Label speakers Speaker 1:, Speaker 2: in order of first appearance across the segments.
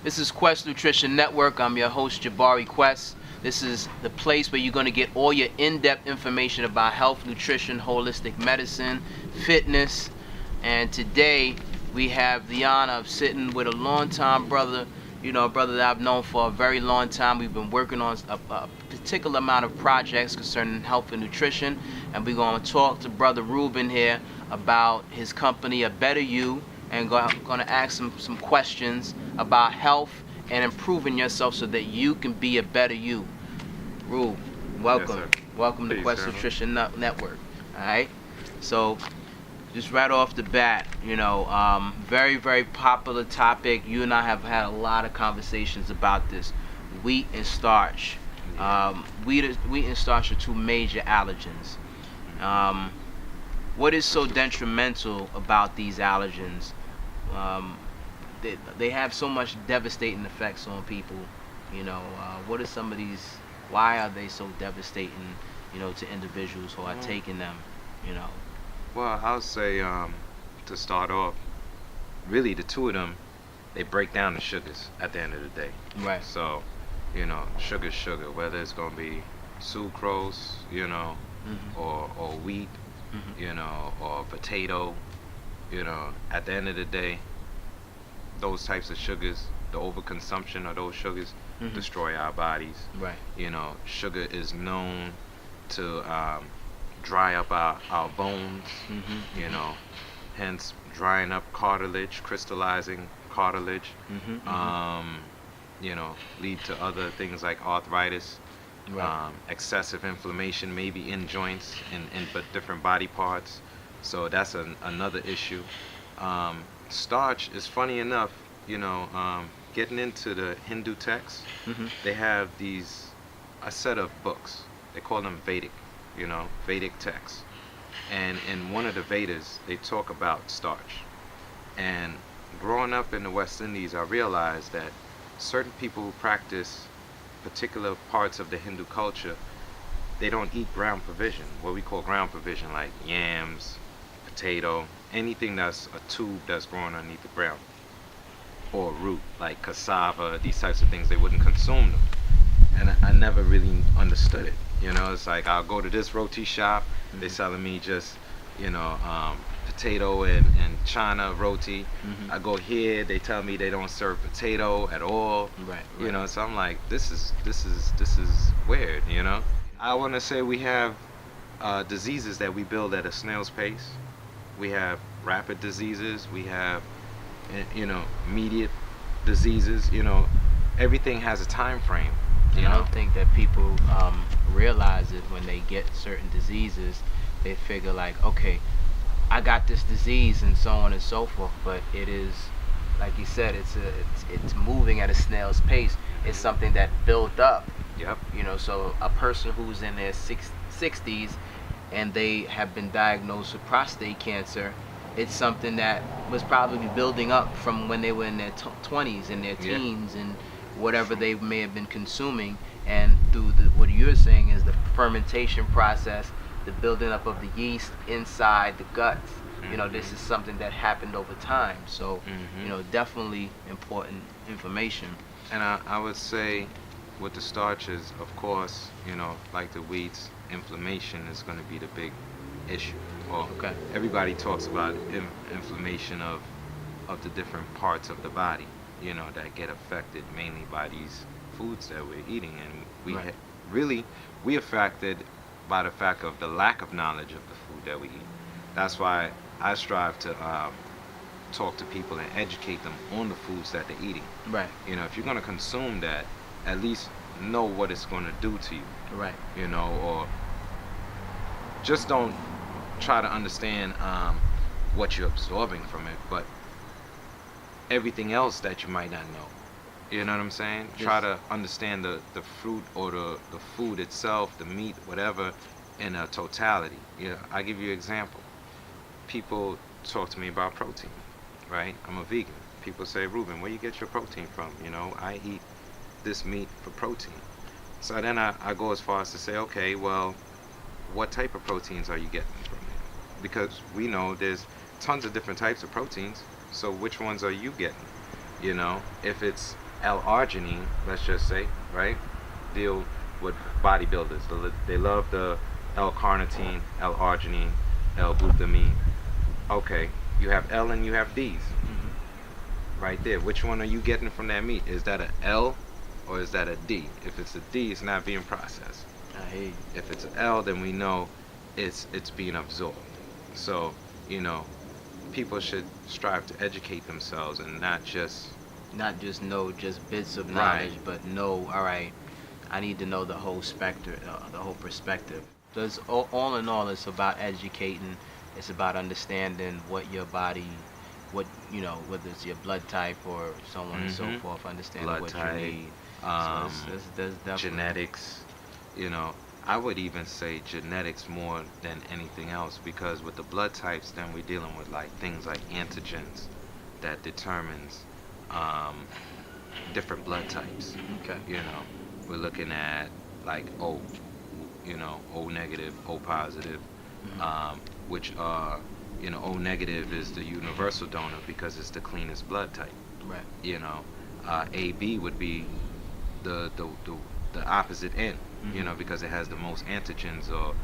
Speaker 1: This is Quest Nutrition Network. I'm your host, Jabari Quest. This is the place where you're going to get all your in-depth information about health, nutrition, holistic medicine, fitness. And today we have the honor of sitting with a long-time brother, a brother that I've known for a very long time. We've been working on a particular amount of projects concerning health and nutrition. And we're going to talk to Brother Rubin here about his company, A Better You, and going to ask him some questions about health and improving yourself so that you can be a better you. Rube, welcome.
Speaker 2: Yes,
Speaker 1: Welcome to Quest Nutrition Network. All right. So, just right off the bat, very, very popular topic. You and I have had a lot of conversations about this. Wheat and starch. Wheat and starch are two major allergens. What is so detrimental about these allergens? They have so much devastating effects on people. What are some of these? Why are they so devastating? To individuals who are taking them.
Speaker 2: Well, I'll say to start off, really the two of them, they break down the sugars at the end of the day.
Speaker 1: Right.
Speaker 2: So, sugar's sugar, whether it's gonna be sucrose, or wheat, or potato, at the end of the day, those types of sugars, the overconsumption of those sugars destroy our bodies.
Speaker 1: Right.
Speaker 2: Sugar is known to dry up our bones, hence drying up cartilage, crystallizing cartilage, lead to other things like arthritis,
Speaker 1: right.
Speaker 2: Excessive inflammation, maybe in joints, but different body parts. So that's another issue. Starch is funny enough, getting into the Hindu texts, they have a set of books. They call them Vedic, Vedic texts. And in one of the Vedas, they talk about starch. And growing up in the West Indies, I realized that certain people who practice particular parts of the Hindu culture, they don't eat ground provision, what we call ground provision, like yams, potato, anything that's a tube that's growing underneath the ground, or a root like cassava, these types of things. They wouldn't consume them, and I never really understood it. It's like I'll go to this roti shop, they selling me just potato and chana roti. I go here, they tell me they don't serve potato at all.
Speaker 1: Right.
Speaker 2: So I'm like, this is weird. I want to say we have diseases that we build at a snail's pace. We have rapid diseases, we have immediate diseases. Everything has a time frame.
Speaker 1: I don't think that people realize it when they get certain diseases. They figure like, okay, I got this disease and so on and so forth, but it is, like you said, it's moving at a snail's pace. It's something that built up.
Speaker 2: Yep.
Speaker 1: So a person who's in their 60s and they have been diagnosed with prostate cancer, it's something that was probably building up from when they were in their 20s and their teens and whatever they may have been consuming, and through what you're saying is the fermentation process, the building up of the yeast inside the guts. This is something that happened over time. So, definitely important information.
Speaker 2: And I would say with the starches, of course, like the wheats, inflammation is going to be the big issue. Well, everybody talks about inflammation of the different parts of the body, that get affected mainly by these foods that we're eating. And we affected by the fact of the lack of knowledge of the food that we eat. That's why I strive to talk to people and educate them on the foods that they're eating.
Speaker 1: Right.
Speaker 2: If you're going to consume that, at least know what it's going to do to you.
Speaker 1: Right.
Speaker 2: Or just don't try to understand what you're absorbing from it, but everything else that you might not know. You know what I'm saying? Yes. Try to understand the fruit or the food itself, the meat, whatever, in a totality. I give you an example. People talk to me about protein, right? I'm a vegan. People say, Rubin, where you get your protein from? I eat this meat for protein. So then I go as far as to say, okay, well, what type of proteins are you getting from it? Because we know there's tons of different types of proteins. So which ones are you getting? You know, if it's L-arginine, let's just say, right? Deal with bodybuilders. They love the L-carnitine, L-arginine, L-glutamine. Okay, you have L and you have D's. Right there. Which one are you getting from that meat? Is that a L or is that a D? If it's a D, it's not being processed.
Speaker 1: I hear you.
Speaker 2: If it's an L, then we know it's being absorbed. So, you know, people should strive to educate themselves and not just
Speaker 1: know just bits of
Speaker 2: Right.
Speaker 1: knowledge, but know, all right, I need to know the whole spectrum, the whole perspective. Because all in all, it's about educating. It's about understanding what your body, what, you know, whether it's your blood type or so on and so forth, understanding
Speaker 2: blood
Speaker 1: what
Speaker 2: type,
Speaker 1: you need. There's definitely
Speaker 2: genetics. You know, I would even say genetics more than anything else, because with the blood types, then we're dealing with like things like antigens that determines different blood types.
Speaker 1: Okay.
Speaker 2: You know, we're looking at like O, you know, O negative, O positive, which are, you know, O negative is the universal donor because it's the cleanest blood type.
Speaker 1: Right.
Speaker 2: You know, AB would be the opposite end. You know, because it has the most antigens or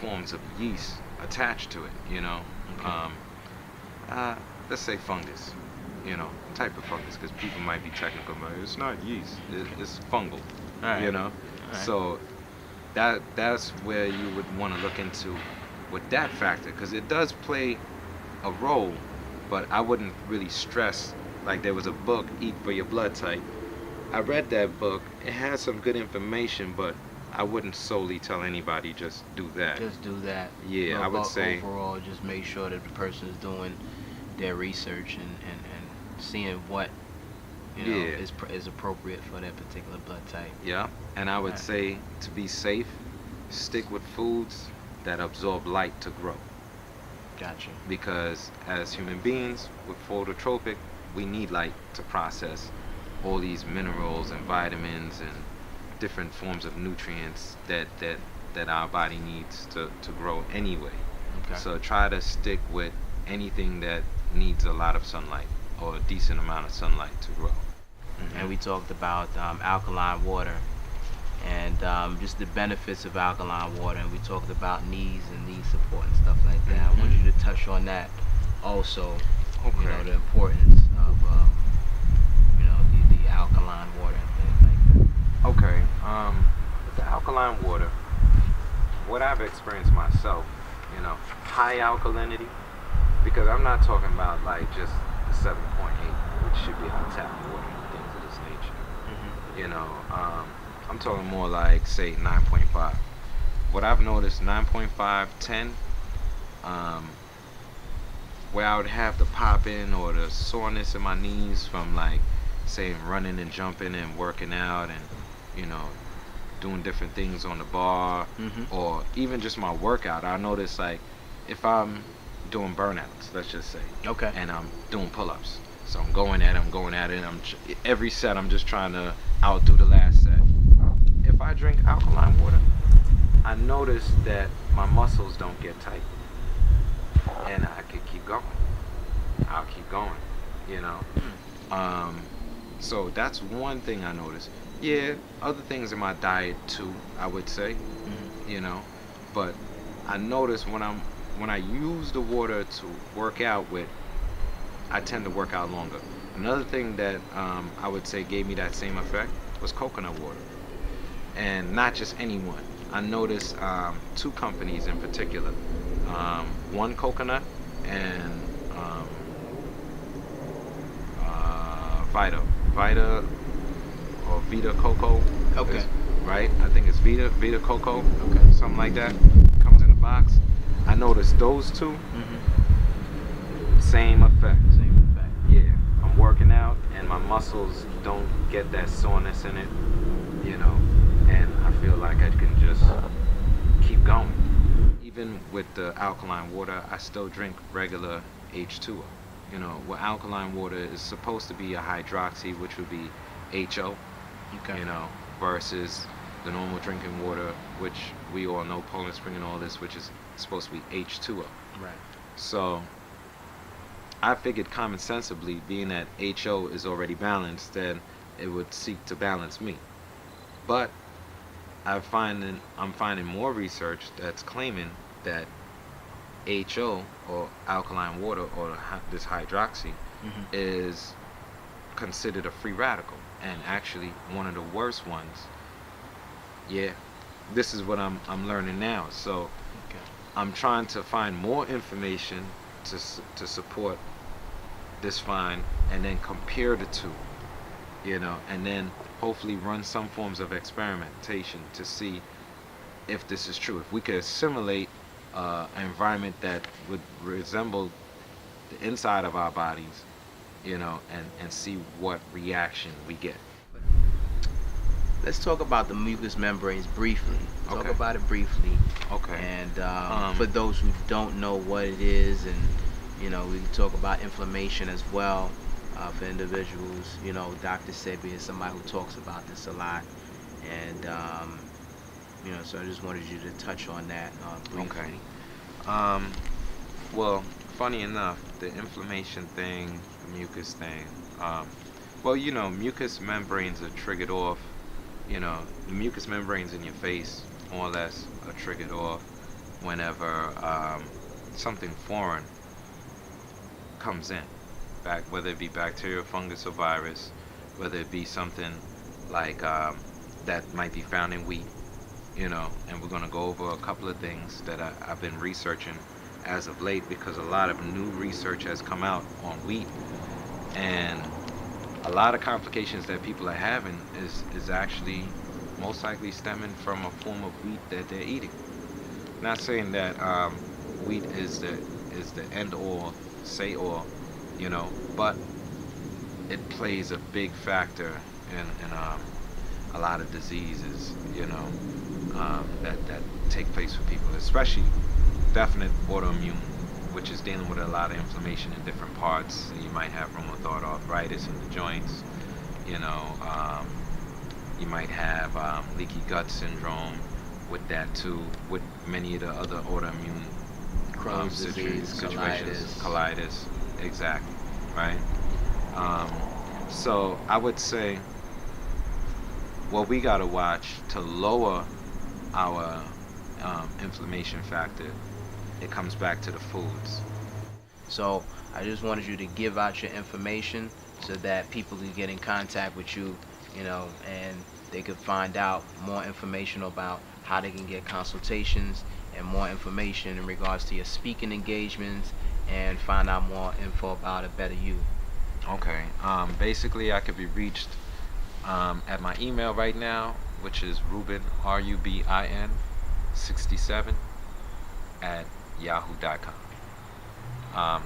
Speaker 2: forms of yeast attached to it. You know,
Speaker 1: Okay.
Speaker 2: let's say fungus. You know, type of fungus, because people might be technical, but it's not yeast. It's fungal.
Speaker 1: All right.
Speaker 2: You know,
Speaker 1: All right.
Speaker 2: so that's where you would want to look into with that factor, because it does play a role, but I wouldn't really stress. Like, there was a book, Eat for Your Blood Type. I read that book. It had some good information, but I wouldn't solely tell anybody just do that.
Speaker 1: Just do that.
Speaker 2: Yeah,
Speaker 1: But
Speaker 2: I would say
Speaker 1: overall, just make sure that the person is doing their research and seeing what, you know,
Speaker 2: Yeah.
Speaker 1: is appropriate for that particular blood type.
Speaker 2: Yeah, and I would
Speaker 1: Right.
Speaker 2: say, to be safe, stick with foods that absorb light to grow.
Speaker 1: Gotcha.
Speaker 2: Because as human beings with phototropic, we need light to process all these minerals and vitamins and different forms of nutrients that our body needs to grow anyway.
Speaker 1: Okay.
Speaker 2: So try to stick with anything that needs a lot of sunlight or a decent amount of sunlight to grow.
Speaker 1: And we talked about alkaline water and just the benefits of alkaline water, and we talked about knees and knee support and stuff like that. I want you to touch on that also.
Speaker 2: Okay.
Speaker 1: You know, the importance of you know, the alkaline water and things like that.
Speaker 2: Okay. With the alkaline water, what I've experienced myself, you know, high alkalinity, because I'm not talking about like just the 7.8, which should be our tap water and things of this nature. You know, I'm talking more like, say, 9.5. What I've noticed, 9.5, 10, where I would have the popping or the soreness in my knees from, like, say, running and jumping and working out and, you know, doing different things on the bar, or even just my workout. I notice, like, if I'm doing burnouts, let's just say,
Speaker 1: Okay.
Speaker 2: and I'm doing pull-ups, so I'm going at it, every set I'm just trying to outdo the last set. If I drink alkaline water, I notice that my muscles don't get tight, and I could keep going. I'll keep going, you know. So that's one thing I noticed. Yeah, other things in my diet too, I would say, you know. But I notice when I use the water to work out with, I tend to work out longer. Another thing that I would say gave me that same effect was coconut water, and not just any one. I noticed two companies in particular, One Coconut and Vita or Vita Coco.
Speaker 1: Okay.
Speaker 2: Right? I think it's Vita Coco.
Speaker 1: Okay.
Speaker 2: Something like that. Comes in a box. I noticed those two. Same effect.
Speaker 1: Same effect.
Speaker 2: Yeah, I'm working out and my muscles don't get that soreness in it, you know, and I feel like I can just keep going. Even with the alkaline water, I still drink regular H2O. You know, where alkaline water is supposed to be a hydroxy, which would be HO,
Speaker 1: Okay.
Speaker 2: You know, versus the normal drinking water, which we all know, Poland Spring and all this, which is supposed to be H2O.
Speaker 1: Right.
Speaker 2: So I figured common sensibly, being that HO is already balanced, then it would seek to balance me. But I'm finding more research that's claiming that HO, or alkaline water, or this hydroxy,
Speaker 1: Mm-hmm.
Speaker 2: is considered a free radical, and actually one of the worst ones. Yeah, this is what I'm learning now. So
Speaker 1: Okay.
Speaker 2: I'm trying to find more information to support this find, and then compare the two, you know, and then hopefully run some forms of experimentation to see if this is true. If we could assimilate an environment that would resemble the inside of our bodies, you know, and see what reaction we get.
Speaker 1: Let's talk about the mucous membranes briefly. Talk
Speaker 2: Okay.
Speaker 1: about it briefly.
Speaker 2: Okay.
Speaker 1: And
Speaker 2: Um,
Speaker 1: for those who don't know what it is, and you know, we can talk about inflammation as well for individuals. You know, Dr. Sebi is somebody who talks about this a lot, and you know, so I just wanted you to touch on that briefly.
Speaker 2: Okay. Um, well, funny enough, the inflammation thing, the mucus thing. Well, you know, mucous membranes are triggered off. You know, the mucous membranes in your face, more or less, are triggered off whenever something foreign comes in, whether it be bacteria, fungus, or virus, whether it be something like that might be found in wheat, you know. And we're gonna go over a couple of things that I've been researching as of late, because a lot of new research has come out on wheat, and a lot of complications that people are having is actually most likely stemming from a form of wheat that they're eating. Not saying that wheat is the end all, say all, you know, but it plays a big factor in a lot of diseases, you know, that take place for people, especially definite autoimmune, which is dealing with a lot of inflammation in different parts. You might have rheumatoid arthritis in the joints, you know, you might have leaky gut syndrome with that too, with many of the other autoimmune
Speaker 1: Crohn's disease,
Speaker 2: situations,
Speaker 1: colitis.
Speaker 2: colitis, exactly, right? So I would say what we gotta watch to lower our inflammation factor, it comes back to the foods.
Speaker 1: So I just wanted you to give out your information so that people can get in contact with you, you know, and they could find out more information about how they can get consultations and more information in regards to your speaking engagements, and find out more info about a better you.
Speaker 2: Okay. Basically, I could be reached at my email right now, which is Rubin, RUBIN 67 at yahoo.com.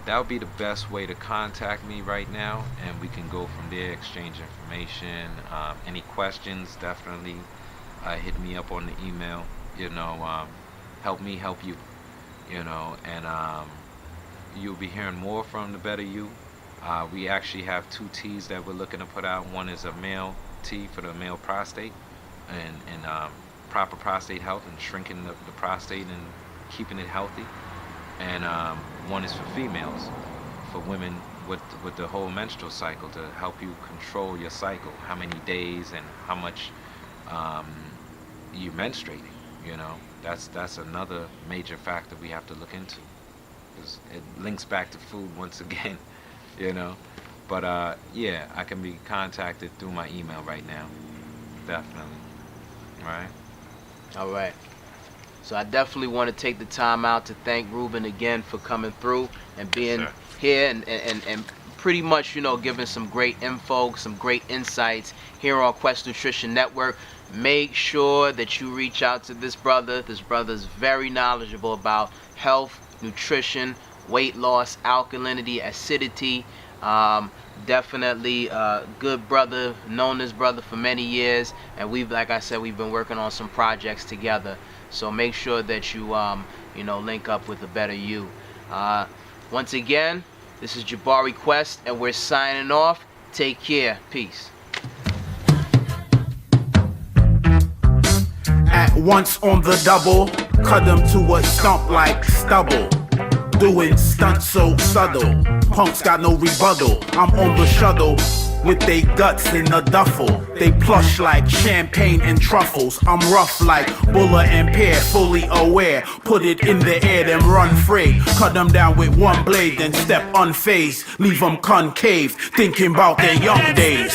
Speaker 2: That would be the best way to contact me right now, and we can go from there, exchange information. Any questions, definitely hit me up on the email. You know, help me help you. You know, and you'll be hearing more from the Better You. We actually have 2 teas that we're looking to put out. One is a male tea for the male prostate, and proper prostate health and shrinking the prostate and keeping it healthy. And one is for females, for women with the whole menstrual cycle, to help you control your cycle, how many days and how much you're menstruating. You know, that's another major factor we have to look into, because it links back to food once again. You know, but yeah, I can be contacted through my email right now, definitely. Right.
Speaker 1: All right. So I definitely want to take the time out to thank Rubin again for coming through and being
Speaker 2: Sure.
Speaker 1: here, and pretty much, you know, giving some great info, some great insights here on Quest Nutrition Network. Make sure that you reach out to this brother. This brother is very knowledgeable about health, nutrition, weight loss, alkalinity, acidity. Definitely a good brother, known this brother for many years, and like I said, we've been working on some projects together. So make sure that you, you know, link up with a better you. Once again, this is Jabari Quest, and we're signing off. Take care. Peace.
Speaker 3: like once on the double. Cut them to a stump like stubble. Doing stunts so subtle. Punks got no rebuttal. I'm on the shuttle with they guts in a duffel. They plush like champagne and truffles. I'm rough like Buller and Pear, fully aware. Put it in the air, then run free. Cut them down with one blade, then step unfazed. Leave them concave, thinking about their young days.